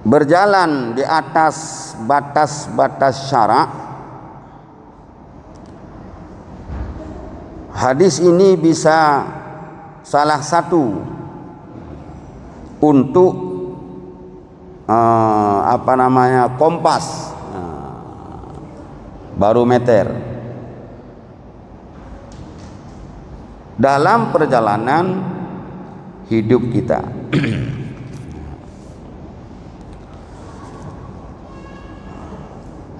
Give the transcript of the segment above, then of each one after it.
berjalan di atas batas-batas syarak. Hadis ini bisa salah satu untuk kompas, barometer dalam perjalanan hidup kita.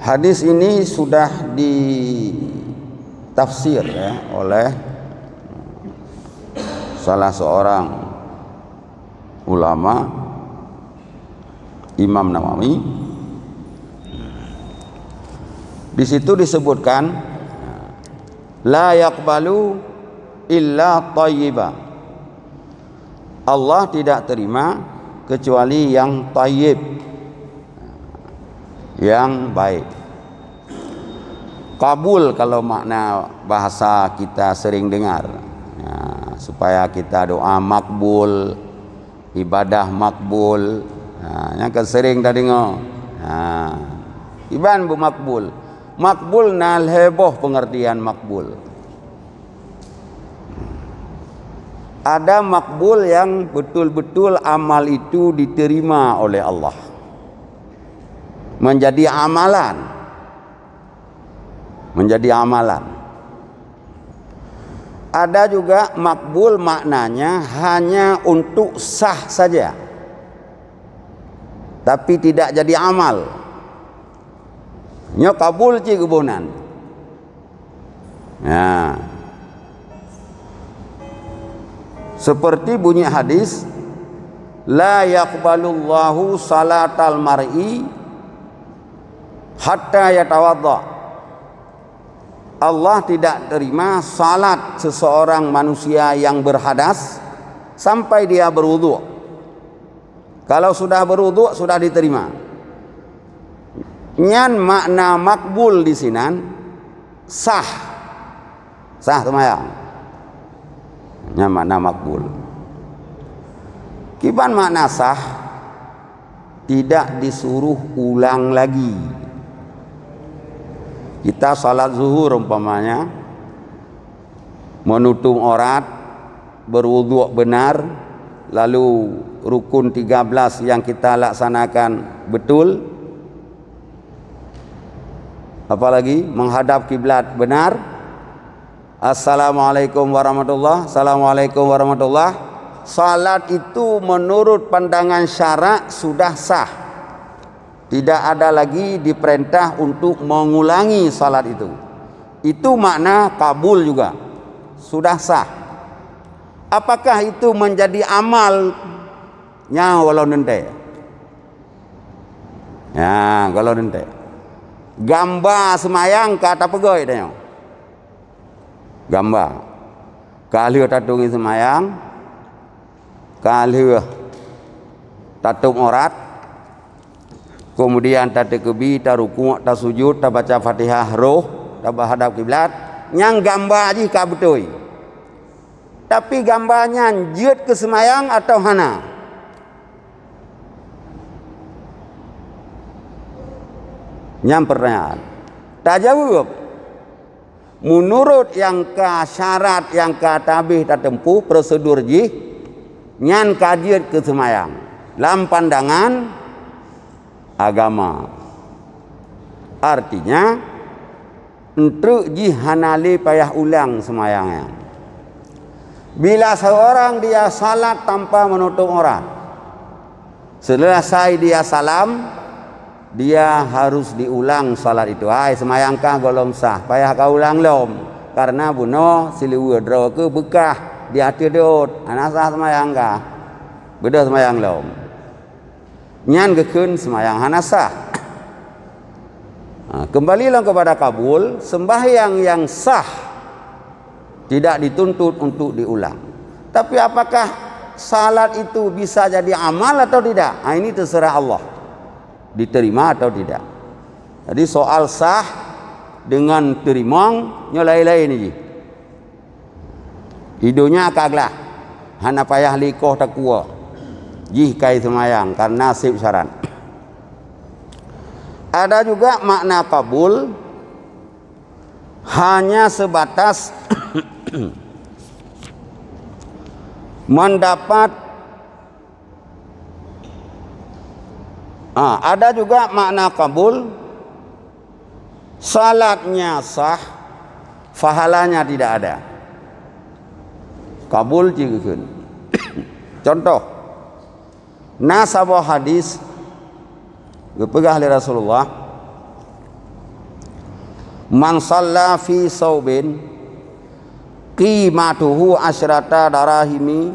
Hadis ini sudah ditafsir oleh salah seorang ulama, Imam Nawawi. Di situ disebutkan la yaqbalu illa thayyiba. Allah tidak terima kecuali yang thayyib, yang baik. Kabul kalau makna bahasa kita sering dengar, supaya kita doa makbul, ibadah makbul. Yang sering dah dengar. Iban bu makbul. Makbul nal heboh pengertian makbul. Ada makbul yang betul-betul amal itu diterima oleh Allah, menjadi amalan. Ada juga makbul maknanya hanya untuk sah saja, tapi tidak jadi amal. Nya kabul ci kebunan. Seperti bunyi hadis, la yaqbalullahu salatal mar'i hatta yatawadda. Allah tidak terima salat seseorang manusia yang berhadas sampai dia berwudu. Kalau sudah berwudu sudah diterima. Nyan makna makbul di sini sah semayang. Nyan makna makbul. Kiban makna sah, tidak disuruh ulang lagi. Kita salat zuhur umpamanya, menutung aurat, berwudu benar, lalu rukun 13 yang kita laksanakan betul, apalagi menghadap kiblat benar, assalamualaikum warahmatullah, assalamualaikum warahmatullah. Salat itu menurut pandangan syarak sudah sah. Tidak ada lagi diperintah untuk mengulangi salat itu. Itu makna kabul juga. Sudah sah. Apakah itu menjadi amal? Ya, walau nente. Ya, kalau nente. Gambar semayang kata pegoi dia. Gambar. Kalau tatungi semayang, kalau tatung aurat, kemudian tak kebi, tak rukuk, tak sujud, tak baca Fatihah roh, tak hadap kiblat, nyang gambar aja ka betul. Tapi gambarnya jut ke semayang atau hana? Nyam pertanyaan. Tak jawab. Menurut yang ka syarat, yang ka tabih tak tempuh prosedur ji, nyan kajiat ke semayang. Dalam pandangan agama, artinya untuk jihanali payah ulang semayangnya. Bila seorang dia salat tanpa menutup aurat, selesai dia salam, dia harus diulang salat itu. Hai semayangkah golong sah, payah kau ulang lom, karena bunuh siliwur draw ke bekah di hati diot, anak sah semayangkah, beda semayang lom. Nyan gekun semayang hanasah. Kembalilah kepada kabul, sembahyang yang sah tidak dituntut untuk diulang. Tapi apakah salat itu bisa jadi amal atau tidak? Ini terserah Allah, diterima atau tidak. Jadi soal sah dengan terimang nyolai-lai ini. Hidupnya kaglah, hana payah likoh tak kuah. Jih kai semayang karena nasib syarat. Ada juga makna kabul hanya sebatas mendapat. Ada juga makna kabul salatnya sah, pahalanya tidak ada. Kabul cikeun. Contoh, nasabah hadis gepegah oleh Rasulullah, man shalla fi saubin qimatuhu asyrata darahimi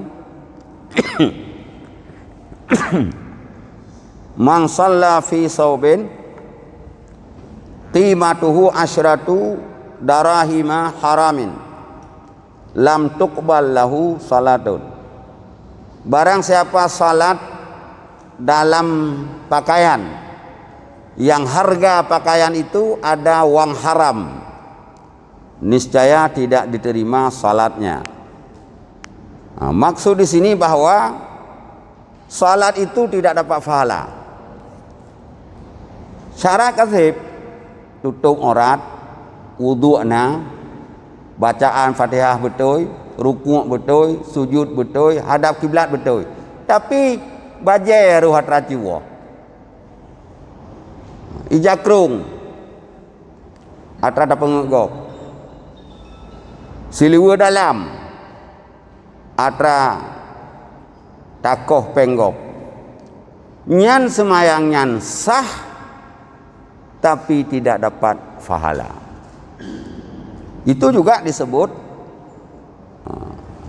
man shalla fi saubin qimatuhu asyratu darahima haramin lam tuqbal lahu salatun. Barang siapa salat dalam pakaian yang harga pakaian itu ada wang haram, niscaya tidak diterima salatnya. Maksud di sini bahwa salat itu tidak dapat pahala. Syarat kasib tutup aurat, wudu'na, bacaan Fatihah betul, rukuk betul, sujud betul, hadap kiblat betul. Tapi bajai ruhat raciwa, ijakrung atra da pengegok, siliwa dalam atra takoh penggok, nyan semayang nyan sah tapi tidak dapat pahala. Itu juga disebut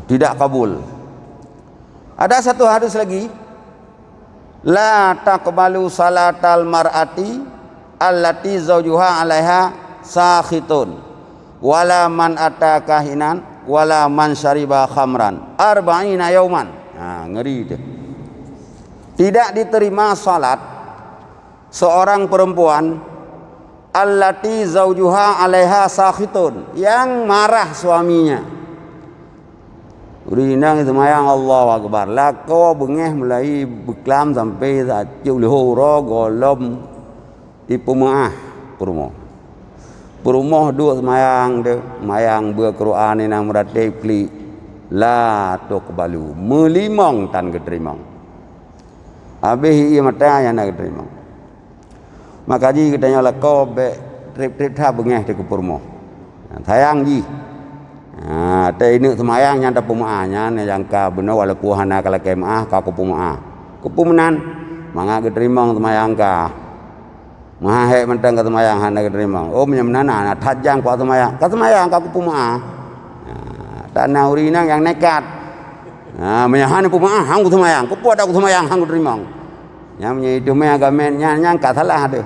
tidak kabul. Ada satu hadis lagi, la taqbalu salatal mar'ati allati zawjuha 'alaiha sakhitun wala man ata kahinan wala man syariba khamran arba'ina yauman. Ngeri itu. Tidak diterima salat seorang perempuan allati zawjuha 'alaiha sakhitun, yang marah suaminya. Urinang itu mayang Allahu Akbar. Lako bengeh mulai beklam sampai sacu lihura golom di pemaah perumoh. Perumoh dua semayang de, mayang berkeruan nang merate pli la tuqbalu, melimong tan keterimang. Habis ia mata yang nak keterimang. Maka ji katanya lako be trip-trip tha bengeh de ke perumoh. Sayang ji. Te ini semayang nyanda pemaahnya yang ka benar wala kuhana kala kemaah ka ku pemaah kupumenan manga keterimang semayang ka maha he mentang ka semayang hana keterimang menyamenana tajang ku semayang ka ku pemaah tanah urina yang nekat menyahan pemaah hang ku semayang ku puat aku semayang hang ku terimang nya menye itu me agamen nyang ka salah de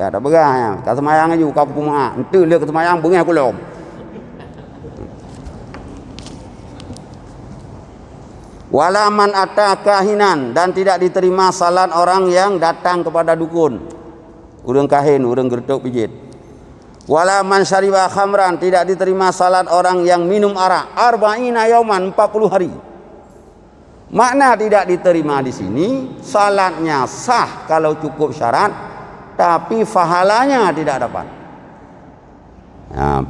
ya tak begah ya ka semayang ju ka ku pemaah henteu le ka semayang bengeh ku lom. Walaman ata kahinan, dan tidak diterima salat orang yang datang kepada dukun, urang kahin, urang gertuk pijit. Walaman syariba khamran, tidak diterima salat orang yang minum arak, arba'ina yauman, 40 hari. Makna tidak diterima di sini, salatnya sah kalau cukup syarat, tapi pahalanya tidak dapat.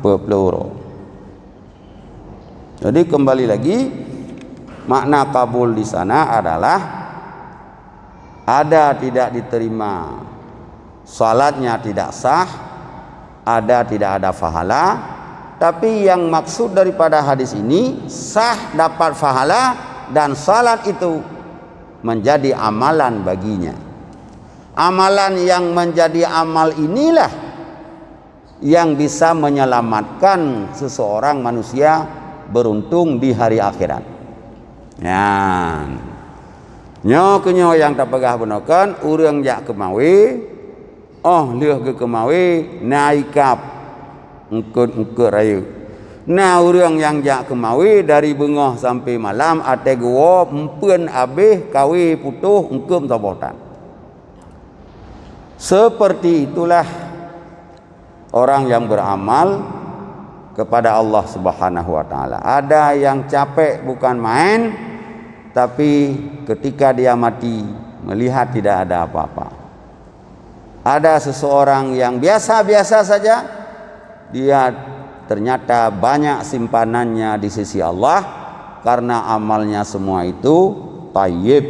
Peluru. Jadi kembali lagi, makna kabul di sana adalah ada tidak diterima, salatnya tidak sah, ada tidak ada pahala. Tapi yang maksud daripada hadis ini, sah dapat pahala dan salat itu menjadi amalan baginya. Amalan yang menjadi amal inilah yang bisa menyelamatkan seseorang manusia beruntung di hari akhirat. Nyo kenyo yang tak pegah benakan urang jak kemawi leuh ke kemawi naikap engkeut raya. Nah urang yang jak kemawi dari bengah sampai malam ate gowo empeun abeh kawi putuh engkeum tabotan. Seperti itulah orang yang beramal kepada Allah Subhanahu wa taala. Ada yang capek bukan main, tapi ketika dia mati melihat tidak ada apa-apa. Ada seseorang yang biasa-biasa saja, dia ternyata banyak simpanannya di sisi Allah karena amalnya semua itu thayyib.